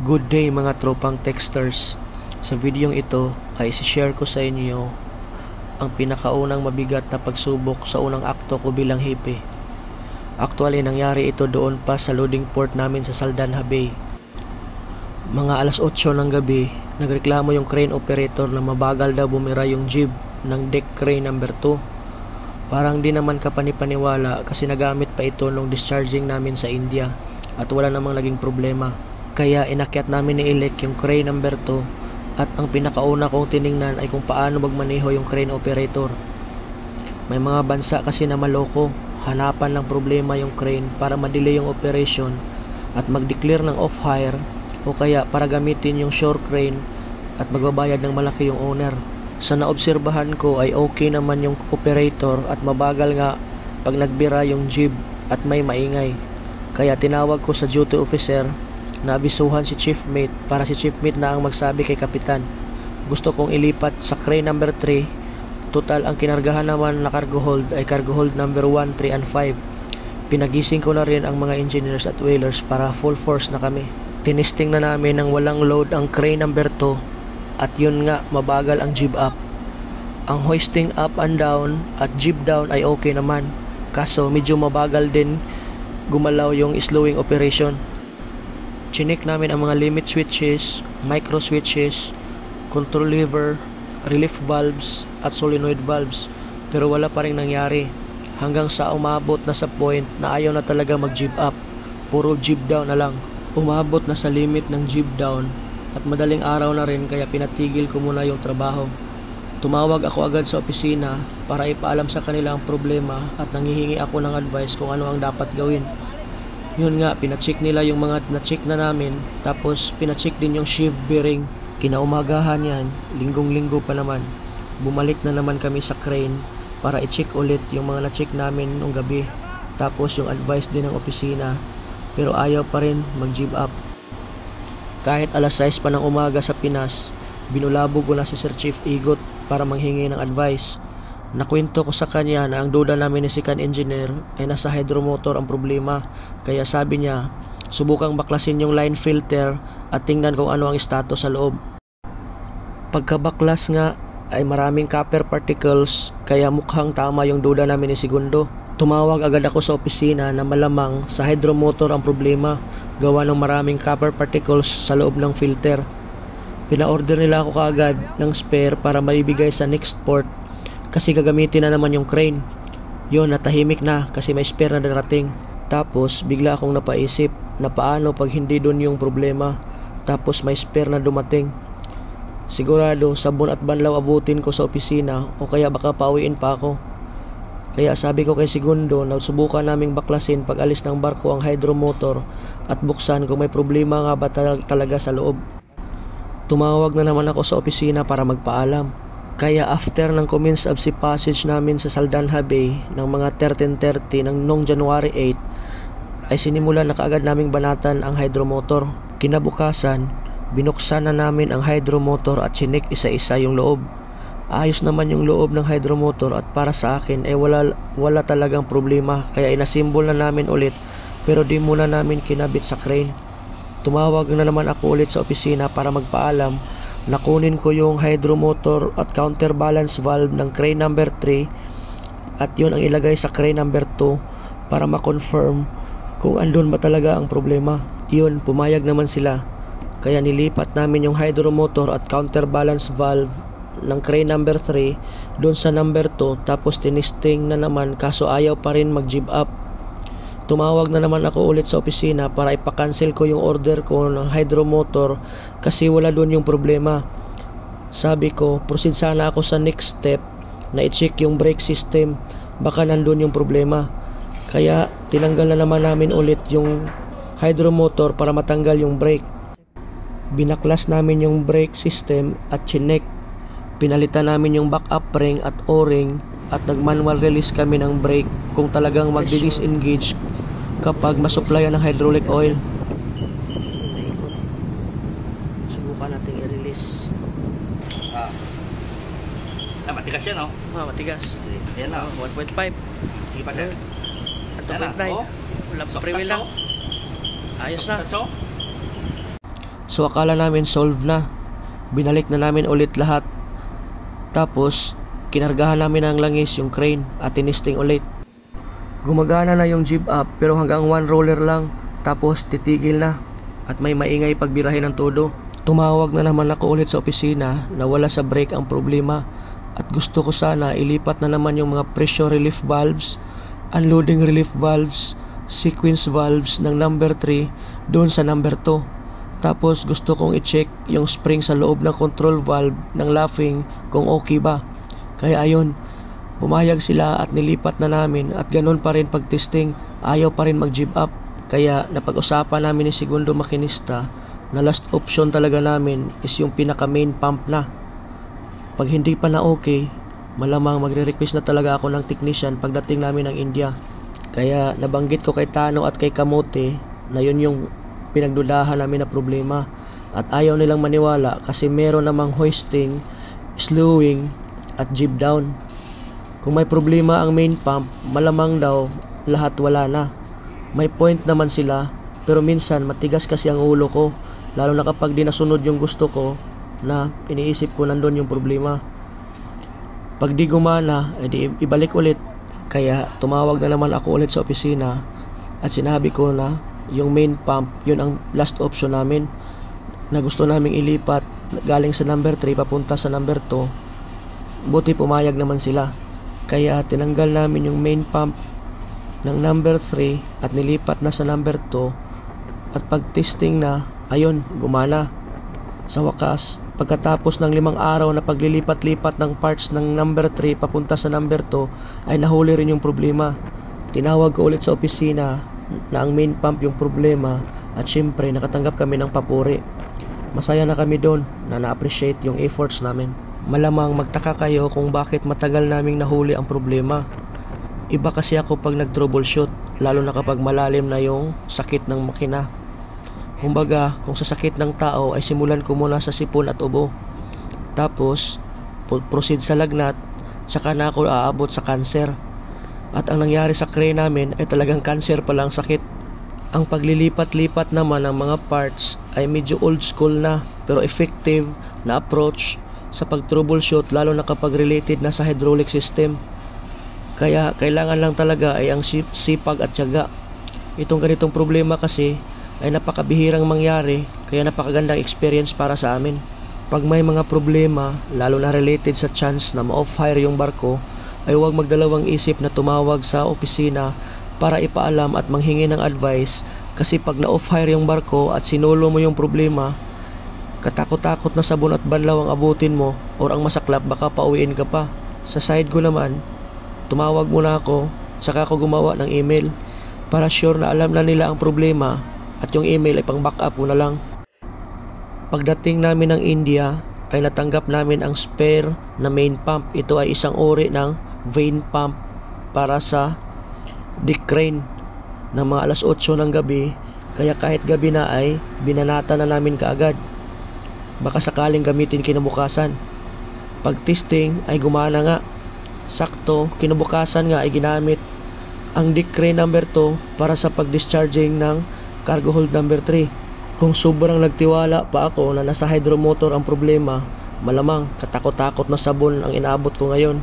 Good day mga tropang texters. Sa videong ito ay isi-share ko sa inyo ang pinakaunang mabigat na pagsubok sa unang akto ko bilang hippie. Actually nangyari ito doon pa sa loading port namin sa Saldanha Bay. Mga alas 8 ng gabi, nagreklamo yung crane operator na mabagal daw bumira yung jib ng deck crane number 2. Parang di naman kapanipaniwala kasi nagamit pa ito nung discharging namin sa India at wala namang naging problema. Kaya inakyat namin ni Elec yung crane number 2 at ang pinakauna kong tiningnan ay kung paano magmaneho yung crane operator. May mga bansa kasi na maloko, hanapan ng problema yung crane para madelay yung operation at mag-declare ng off-hire o kaya para gamitin yung shore crane at magbabayad ng malaki yung owner. Sa naobserbahan ko ay okay naman yung operator at mabagal nga pag nagbira yung jib at may maingay. Kaya tinawag ko sa duty officer na abisuhan si chief mate para si chief mate na ang magsabi kay kapitan. Gusto kong ilipat sa crane number 3. Total ang kinargahan naman na cargo hold ay cargo hold number 1, 3, and 5. Pinagising ko na rin ang mga engineers at whalers para full force na kami. Tinisting na namin ng walang load ang crane number 2 at yun nga mabagal ang jib up. Ang hoisting up and down at jib down ay okay naman, kaso medyo mabagal din gumalaw yung slowing operation. Chinik namin ang mga limit switches, micro switches, control lever, relief valves at solenoid valves, pero wala pa rin nangyari hanggang sa umabot na sa point na ayaw na talaga mag jib up, puro jib down na lang. Umabot na sa limit ng jib down at madaling araw na rin kaya pinatigil ko muna yung trabaho. Tumawag ako agad sa opisina para ipaalam sa kanila ang problema at nanghihingi ako ng advice kung ano ang dapat gawin. Yun nga, pinacheck nila yung mga na-check na namin, tapos pinacheck din yung sheave bearing. Kinaumagahan yan, linggong-linggo pa naman. Bumalik na naman kami sa crane para i-check ulit yung mga na-check namin nung gabi. Tapos yung advice din ng opisina, pero ayaw pa rin mag-jib up. Kahit alas 6 pa ng umaga sa Pinas, binulabog ko na si Sir Chief Igot para manghingi ng advice. Nakwento ko sa kanya na ang duda namin ni Sikan Engineer ay nasa hydromotor ang problema, kaya sabi niya subukang baklasin yung line filter at tingnan kung ano ang status sa loob. Pagkabaklas nga ay maraming copper particles kaya mukhang tama yung duda namin ni Segundo. Tumawag agad ako sa opisina na malamang sa hydromotor ang problema, gawa ng maraming copper particles sa loob ng filter. Pina-order nila ako kaagad ng spare para maibigay sa next port kasi gagamitin na naman yung crane. Yun, natahimik na kasi may spare na darating. Tapos bigla akong napaisip na paano pag hindi dun yung problema tapos may spare na dumating. Sigurado sabon at banlaw abutin ko sa opisina o kaya baka pauwiin pa ako. Kaya sabi ko kay Segundo na subukan naming baklasin pag alis ng barko ang hydromotor at buksan kung may problema nga ba talaga sa loob. Tumawag na naman ako sa opisina para magpaalam. Kaya after ng commence of sea passage namin sa Saldanha Bay ng mga 13:30 ng noong January 8 ay sinimulan na kaagad naming banatan ang hydromotor. Kinabukasan, binuksan na namin ang hydromotor at chinik isa-isa yung loob. Ayos naman yung loob ng hydromotor at para sa akin ay wala talagang problema kaya inasimbol na namin ulit pero di muna namin kinabit sa crane. Tumawag na naman ako ulit sa opisina para magpaalam na kunin ko yung hydromotor at counterbalance valve ng crane number 3 at yun ang ilagay sa crane number 2 para ma-confirm kung andun ba talaga ang problema. Yun, pumayag naman sila. Kaya nilipat namin yung hydromotor at counterbalance valve ng crane number 3 doon sa number 2 tapos tinisting na naman kaso ayaw pa rin mag-jib up. Tumawag na naman ako ulit sa opisina para ipakancel ko yung order ko ng hydromotor kasi wala doon yung problema. Sabi ko, proceed sana ako sa next step na i-check yung brake system, baka nandun yung problema. Kaya tinanggal na naman namin ulit yung hydromotor para matanggal yung brake. Binaklas namin yung brake system at chinek. Pinalitan namin yung backup ring at o-ring at nag-manual release kami ng brake kung talagang mag-disengage kapag masuplayan ng hydraulic oil. Subukan natin i-release. Matigas yan, no? Matigas. Ayan na. 1.5. Sige pa, sir. At 2.9. Wala pa pre-wheel lang. Ayos na. So akala namin solve na. Binalik na namin ulit lahat. Tapos kinargahan namin ng langis yung crane at tinisting ulit. Gumagana na yung jib up pero hanggang 1 roller lang, tapos titigil na at may maingay pagbirahin ng todo. Tumawag na naman ako ulit sa opisina na wala sa brake ang problema at gusto ko sana ilipat na naman yung mga pressure relief valves, unloading relief valves, sequence valves ng number 3 doon sa number 2. Tapos gusto kong i-check yung spring sa loob ng control valve ng laughing kung okay ba. Kaya ayun, pumayag sila at nilipat na namin at ganun pa rin pag-testing, ayaw pa rin mag-jib up. Kaya napag-usapan namin ni segundo makinista na last option talaga namin is yung pinaka main pump na. Pag hindi pa na okay, malamang magre-request na talaga ako ng technician pagdating namin ng India. Kaya nabanggit ko kay Tano at kay Kamote na yun yung pinagdudahan namin na problema at ayaw nilang maniwala kasi meron namang hoisting, slewing at jib down. Kung may problema ang main pump, malamang daw lahat wala na. May point naman sila, pero minsan matigas kasi ang ulo ko, lalo na kapag di nasunod yung gusto ko na iniisip ko nandun yung problema. Pag di gumana, edi ibalik ulit. Kaya tumawag na naman ako ulit sa opisina at sinabi ko na yung main pump, yun ang last option namin na gusto naming ilipat galing sa number 3 papunta sa number 2. Buti pumayag naman sila. Kaya tinanggal namin yung main pump ng number 3 at nilipat na sa number 2 at pag-testing na, ayun, gumana. Sa wakas, pagkatapos ng 5 araw na paglilipat-lipat ng parts ng number 3 papunta sa number 2 ay nahuli rin yung problema. Tinawag ko ulit sa opisina na ang main pump yung problema at syempre nakatanggap kami ng papuri. Masaya na kami doon na na-appreciate yung efforts namin. Malamang magtaka kayo kung bakit matagal naming nahuli ang problema. Iba kasi ako pag nag-troubleshoot, lalo na kapag malalim na yung sakit ng makina. Kumbaga, kung sa sakit ng tao ay simulan ko muna sa sipon at ubo. Tapos, proceed sa lagnat, tsaka na ako aabot sa cancer. At ang nangyari sa crane namin ay talagang cancer pala ang sakit. Ang paglilipat-lipat naman ng mga parts ay medyo old school na pero effective na approach sa pag-troubleshoot lalo na kapag related na sa hydraulic system. Kaya kailangan lang talaga ay ang sipag at tiyaga. Itong ganitong problema kasi ay napakabihirang mangyari kaya napakagandang experience para sa amin. Pag may mga problema lalo na related sa chance na ma-off-hire yung barko ay huwag magdalawang isip na tumawag sa opisina para ipaalam at manghingi ng advice kasi pag na-off-hire yung barko at sinulo mo yung problema, katakot-takot na sabon at banlaw ang abutin mo or ang masaklap baka pauwiin ka pa. Sa side ko naman, tumawag muna ako saka ako gumawa ng email para sure na alam na nila ang problema at yung email ay pang backup ko na lang. Pagdating namin ng India ay natanggap namin ang spare na main pump. Ito ay isang uri ng vane pump para sa dick crane na mga alas 8 ng gabi, kaya kahit gabi na ay binanata na namin kaagad. Baka sakaling gamitin kinabukasan. Pag testing ay gumana nga. Sakto, kinabukasan nga ay ginamit ang dick crane number 2 para sa pag-discharging ng cargo hold number 3. Kung sobrang nagtiwala pa ako na nasa hydromotor ang problema, malamang katakot-takot na sabon ang inaabot ko ngayon.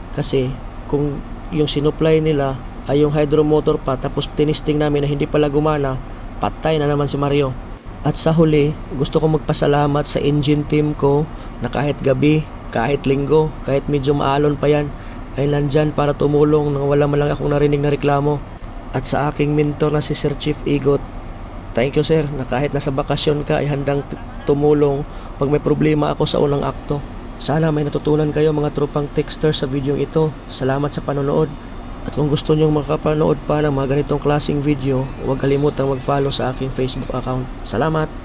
Kasi kung yung sinupply nila ay yung hydromotor pa tapos tinisting namin na hindi pala gumana, patay na naman si Mario. At sa huli, gusto ko magpasalamat sa engine team ko na kahit gabi, kahit linggo, kahit medyo maalon pa yan, ay nandyan para tumulong nang wala man lang akong narinig na reklamo. At sa aking mentor na si Sir Chief Igot, thank you sir na kahit nasa bakasyon ka ay handang tumulong pag may problema ako sa unang akto. Sana may natutunan kayo mga tropang texter sa video ito. Salamat sa panonood. At kung gusto nyo makapanood pa ng mga ganitong klaseng video, huwag kalimutang mag-follow sa aking Facebook account. Salamat!